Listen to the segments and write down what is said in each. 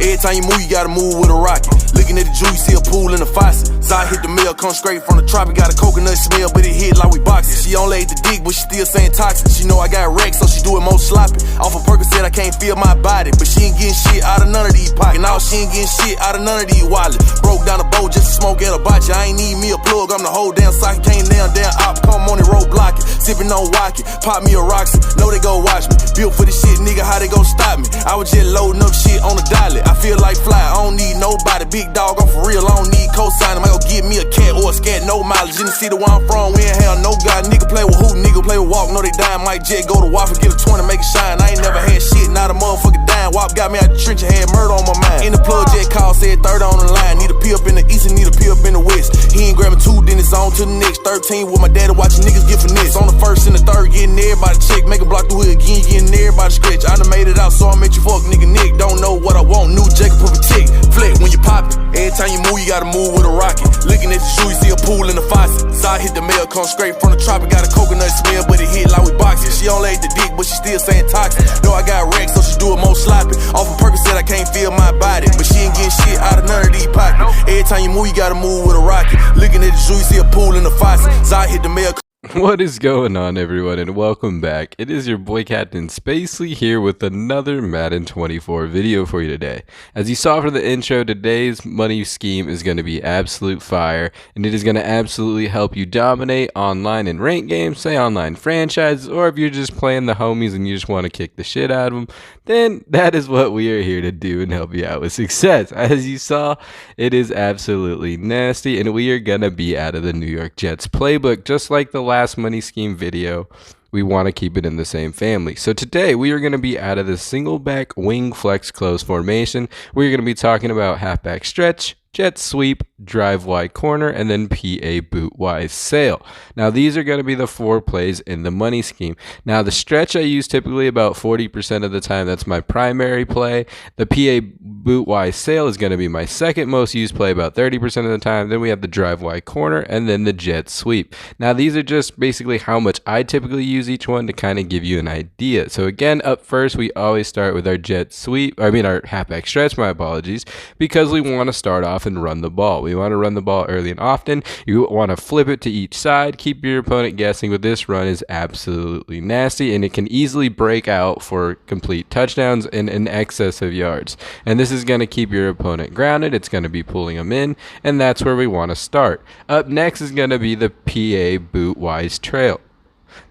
Every time you move, you gotta move with a rocket. Looking at the Jew, you see a pool in the faucet. Zai hit the mill, come straight from the tropic. Got a coconut smell, but it hit like we boxing. She only ate the dick, but she still saying toxic. She know I got wrecked, so she do it more sloppy. Off of Percocet, I can't feel my body, but she ain't getting shit out of none of these pockets. Now she ain't getting shit out of none of these wallets. Broke down the boat just to smoke at a botcha. I ain't need me a plug, I'm the whole damn socket. Can't damn op, come on and roadblock it. Sippin' on Wacky, pop me a Roxy. Know they go watch me. Built for the shit, nigga, how they gon' stop me? I was just loading up shit on the dolly. I feel like fly, I don't need nobody. Big dog, I'm for real, I don't need cosign. I might go get me a cat or a scat, no mileage. In the city where I'm from, we ain't have no God. Nigga play with who? Nigga play with walk, know they dying. Might jet go to Waffle, get a 20, make it shine. I ain't never had shit, not a motherfucker dying. Wop got me out the trench and had murder on my mind. In the plug, jet call, said third on the line. Need a pee up in the east and need a pee up in the west. He ain't grabbing two, then it's on to the next. 13 with my daddy watching niggas get finesse. On the first and the third, getting everybody check. Make a block the hood again, getting everybody scratch. I done made it out, so I met you fuck nigga Nick. Don't know what I want, new Jacob of a tick. Flick when you pop it. Every time you move, you gotta move with a rocket. Looking at the shoe, you see a pool in the faucet. Zai hit the mail, come straight from the tropic. Got a coconut smell, but it hit like we boxing. She only ate the dick, but she still saying toxic. Know I got wrecked, so she do it more sloppy. Off of Percocet, I can't feel my body, but she ain't getting shit out of none of these pockets. Every time you move, you gotta move with a rocket. Looking at the shoe, you see a pool in the faucet. Zai hit the mail. What is going on, everyone, and welcome back. It is your boy Captain Spacely here with another Madden 24 video for you today. As you saw from the intro, today's money scheme is going to be absolute fire, and it is going to absolutely help you dominate online in ranked games, say online franchises, or if you're just playing the homies and you just want to kick the shit out of them, then that is what we are here to do and help you out with success. As you saw, it is absolutely nasty, and we are going to be out of the New York Jets playbook, just like the last money scheme video. We want to keep it in the same family. So today we are going to be out of the single back wing flex close formation. We're going to be talking about halfback stretch, jet sweep, drive wide corner, and then PA boot wise sail. Now these are going to be the 4 plays in the money scheme. Now the stretch I use typically about 40% of the time. That's my primary play. The PA boot wise sail is going to be my second most used play about 30% of the time. Then we have the drive wide corner and then the jet sweep. Now these are just basically how much I typically use each one to kind of give you an idea. So again, up first we always start with our jet sweep, our halfback stretch, my apologies, because we want to start off and run the ball. We want to run the ball early and often. You want to flip it to each side, keep your opponent guessing, but this run is absolutely nasty and it can easily break out for complete touchdowns and in excess of yards. And this is going to keep your opponent grounded. It's going to be pulling them in, and that's where we want to start. Up next is going to be the PA boot wise trail.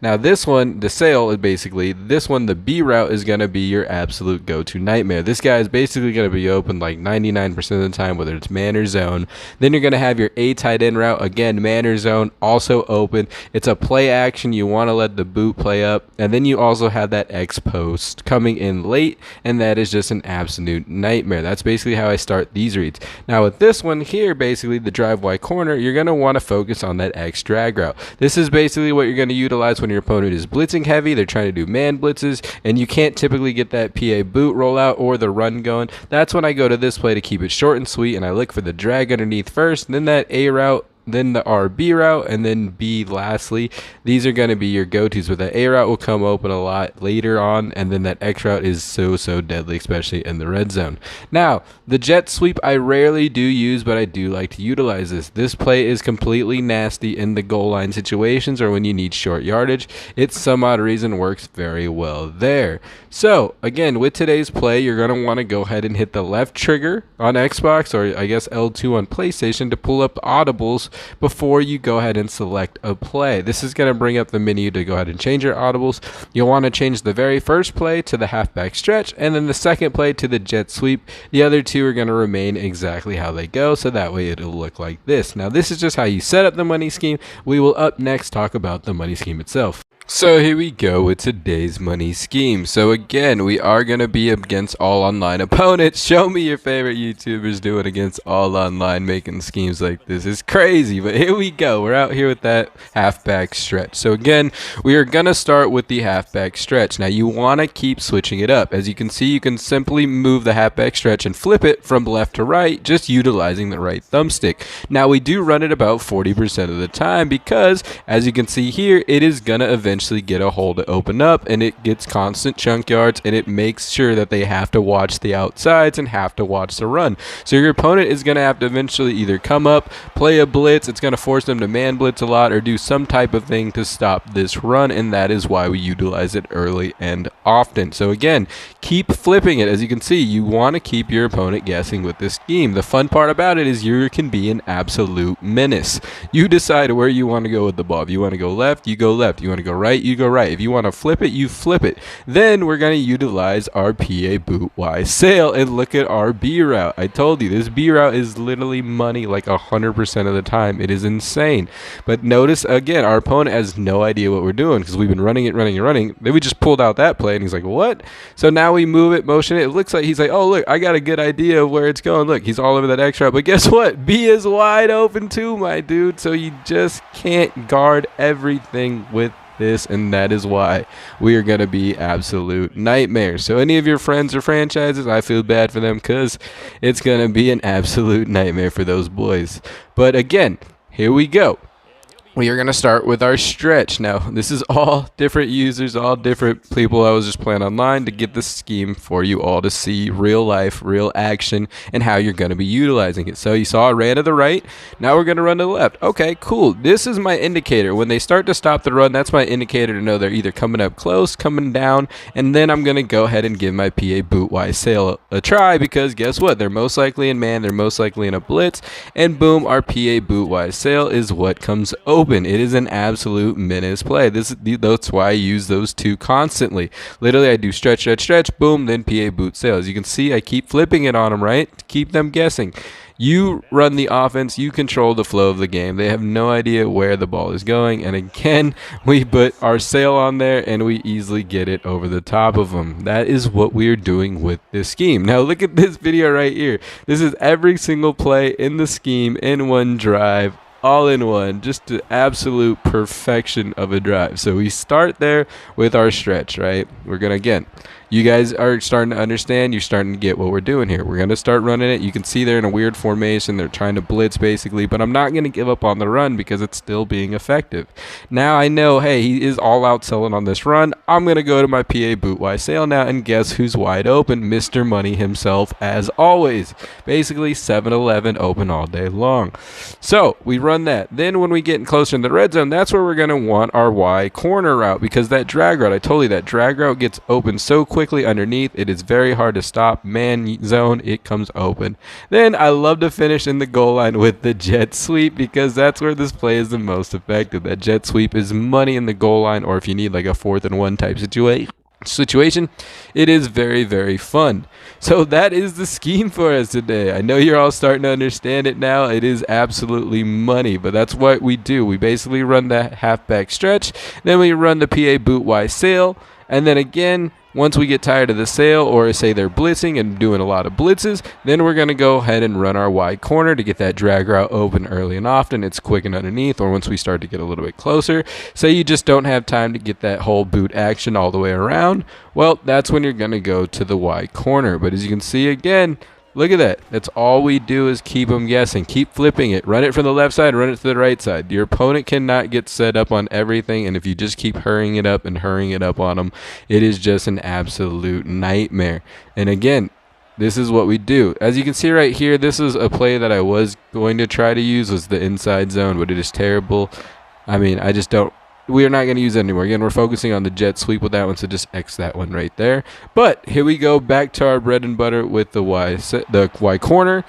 Now this one, the sail is basically, this one, the B route is going to be your absolute go-to nightmare. This guy is basically going to be open like 99% of the time, whether it's man or zone. Then you're going to have your A tight end route, again, man or zone, also open. It's a play action. You want to let the boot play up. And then you also have that X post coming in late, and that is just an absolute nightmare. That's basically how I start these reads. Now with this one here, basically the drive wide corner, you're going to want to focus on that X drag route. This is basically what you're going to utilize when your opponent is blitzing heavy. They're trying to do man blitzes, and you can't typically get that PA boot rollout or the run going. That's when I go to this play to keep it short and sweet, and I look for the drag underneath first, then that A route, then the RB route, and then B lastly. These are going to be your go-tos, but the A route will come open a lot later on, and then that X route is so deadly, especially in the red zone. Now, the jet sweep I rarely do use, but I do like to utilize this. This play is completely nasty in the goal line situations or when you need short yardage. It some odd reason works very well there. So, again, with today's play, you're going to want to go ahead and hit the left trigger on Xbox, or I guess L2 on PlayStation, to pull up the audibles before you go ahead and select a play. This is going to bring up the menu to go ahead and change your audibles. You'll want to change the very first play to the halfback stretch, and then the second play to the jet sweep. The other two are going to remain exactly how they go, so that way it'll look like this. Now, this is just how you set up the money scheme. We will up next talk about the money scheme itself. So here we go with today's money scheme. So again, we are going to be against all online opponents. Show me your favorite YouTubers doing against all online, making schemes like this. It's crazy, but here we go. We're out here with that halfback stretch. So again, we are going to start with the halfback stretch. Now you want to keep switching it up. As you can see, you can simply move the halfback stretch and flip it from left to right, just utilizing the right thumbstick. Now we do run it about 40% of the time because, as you can see here, it is going to eventually eventually get a hole to open up, and it gets constant chunk yards, and it makes sure that they have to watch the outsides and have to watch the run. So your opponent is going to have to eventually either come up, play a blitz, it's going to force them to man blitz a lot, or do some type of thing to stop this run, and that is why we utilize it early and often. So again, keep flipping it. As you can see, you want to keep your opponent guessing with this scheme. The fun part about it is you can be an absolute menace. You decide where you want to go with the ball. If you want to go left, you go left. You want to go right, you go right. If you want to flip it, you flip it. Then we're going to utilize our PA boot Y sail, and look at our B route. I told you, this B route is literally money like 100% of the time. It is insane. But notice, again, our opponent has no idea what we're doing because we've been running it. Then we just pulled out that play, and he's like, what? So now we move it, motion it. It looks like he's like, oh, look, I got a good idea of where it's going. Look, he's all over that X route. But guess what? B is wide open too, my dude. So you just can't guard everything with this, and that is why we are going to be absolute nightmares. So any of your friends or franchises, I feel bad for them because it's going to be an absolute nightmare for those boys. But again, here we go. We are going to start with our stretch. Now, this is all different users, all different people. I was just playing online to get this scheme for you all to see real life, real action, and how you're going to be utilizing it. So you saw I ran to the right. Now we're going to run to the left. Okay, cool. This is my indicator. When they start to stop the run, that's my indicator to know they're either coming up close, coming down, and then I'm going to go ahead and give my PA boot Y sail a try, because guess what? They're most likely in man. They're most likely in a blitz, and boom, our PA boot Y sail is what comes open. It is an absolute menace play. That's why I use those two constantly. Literally, I do stretch, boom, then PA boot sail. As you can see, I keep flipping it on them, right? To keep them guessing. You run the offense, you control the flow of the game. They have no idea where the ball is going. And again, we put our sail on there and we easily get it over the top of them. That is what we are doing with this scheme. Now look at this video right here. This is every single play in the scheme in one drive. All in one, just the absolute perfection of a drive. So we start there with our stretch, right? We're gonna, again, you guys are starting to understand, you're starting to get what we're doing here. We're gonna start running it. You can see they're in a weird formation, they're trying to blitz basically, but I'm not gonna give up on the run because it's still being effective. Now I know, hey, he is all out selling on this run. I'm gonna go to my PA boot Y sail now, and guess who's wide open? Mr. Money himself, as always. Basically 7-Eleven open all day long. So we run that. Then when we get closer in the red zone, that's where we're going to want our Y corner route, because that drag route, I told you that drag route gets open so quickly underneath, it is very hard to stop. Man zone, it comes open. Then I love to finish in the goal line with the jet sweep, because that's where this play is the most effective. That jet sweep is money in the goal line, or if you need like a 4th and 1 type situation, it is very, very fun. So that is the scheme for us today. I know you're all starting to understand it now. It is absolutely money, but that's what we do. We basically run the halfback stretch, then we run the PA boot Y sail, and then again, once we get tired of the sail, or say they're blitzing and doing a lot of blitzes, then we're going to go ahead and run our Y corner to get that drag route open early and often. It's quick and underneath, or once we start to get a little bit closer. Say you just don't have time to get that whole boot action all the way around. Well, that's when you're going to go to the Y corner. But as you can see again, look at that. That's all we do is keep them guessing. Keep flipping it. Run it from the left side, run it to the right side. Your opponent cannot get set up on everything, and if you just keep hurrying it up on them, it is just an absolute nightmare. And again, this is what we do. As you can see right here, this is a play that I was going to try to use, was the inside zone, but it is terrible. I mean, we are not going to use it anymore. Again, we're focusing on the jet sweep with that one, so just X that one right there. But here we go back to our bread and butter with the Y corner.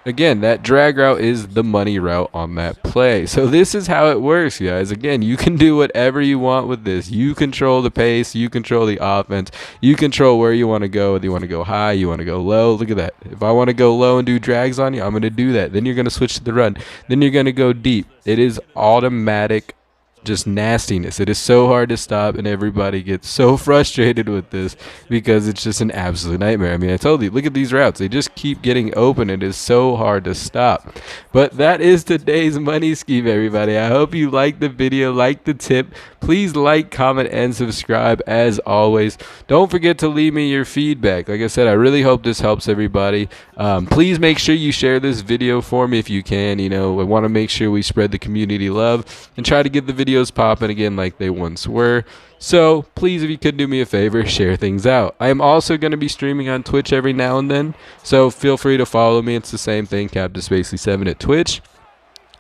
Again, that drag route is the money route on that play. So this is how it works, guys. Again, you can do whatever you want with this. You control the pace. You control the offense. You control where you want to go. Whether you want to go high, you want to go low. Look at that. If I want to go low and do drags on you, I'm going to do that. Then you're going to switch to the run. Then you're going to go deep. It is automatic, just nastiness. It is so hard to stop, and everybody gets so frustrated with this because it's just an absolute nightmare. I mean, I told you, look at these routes. They just keep getting open. It is so hard to stop. But that is today's money scheme, everybody. I hope you liked the video, liked the tip. Please like, comment, and subscribe as always. Don't forget to leave me your feedback. Like I said, I really hope this helps everybody. Please make sure you share this video for me if you can. You know, I want to make sure we spread the community love and try to get the video videos popping again like they once were. So please, if you could do me a favor, share things out. I am also going to be streaming on Twitch every now and then, so feel free to follow me. It's the same thing, CaptainSpacely7 at Twitch,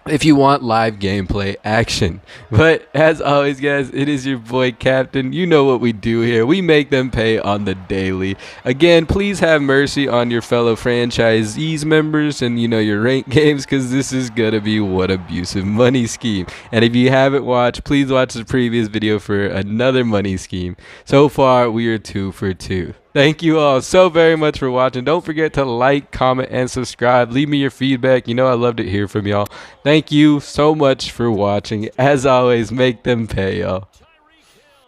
if you want live gameplay action. But as always, guys, it is your boy Captain. You know what we do here. We make them pay on the daily. Again, please have mercy on your fellow franchisees members and your ranked games, because this is gonna be one abusive money scheme. And if you haven't watched, please watch the previous video for another money scheme. So far we are 2 for 2. Thank you all so very much for watching. Don't forget to like, comment, and subscribe. Leave me your feedback. I love to hear from y'all. Thank you so much for watching. As always, make them pay, y'all.